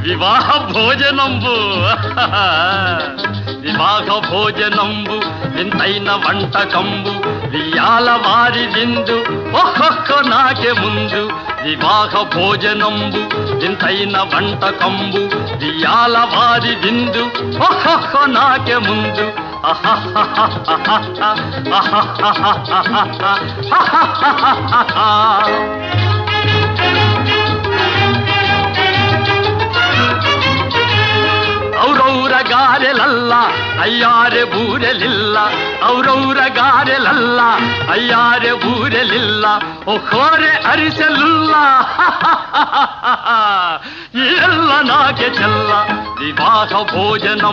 వివాహ భోజనంబు వివాహ భోజనంబు వింతైన వంటకంబు వియాల వారి విందు ఒక్కొక్క నాకే ముందు వివాహ భోజనంబు వింతైన వంటకంబు వియాల వారి విందు ఒక్కొక్క నాకే ముందు ಔರೌರ ಗಾರೆಲಲ್ಲ ಅಯ್ಯಾರೆ ಬೂರೆಲಿಲ್ಲ ಔರೌರ ಗಾರೆಲಲ್ಲ ಅಯ್ಯಾರೆ ಬೂರೆಲಿಲ್ಲ ಒಖೋರೆ ಅರಿಸಲಿಲ್ಲ ಎಲ್ಲ ನಾಗೆ ಚೆಲ್ಲ ವಿವಾಹ ಭೋಜನ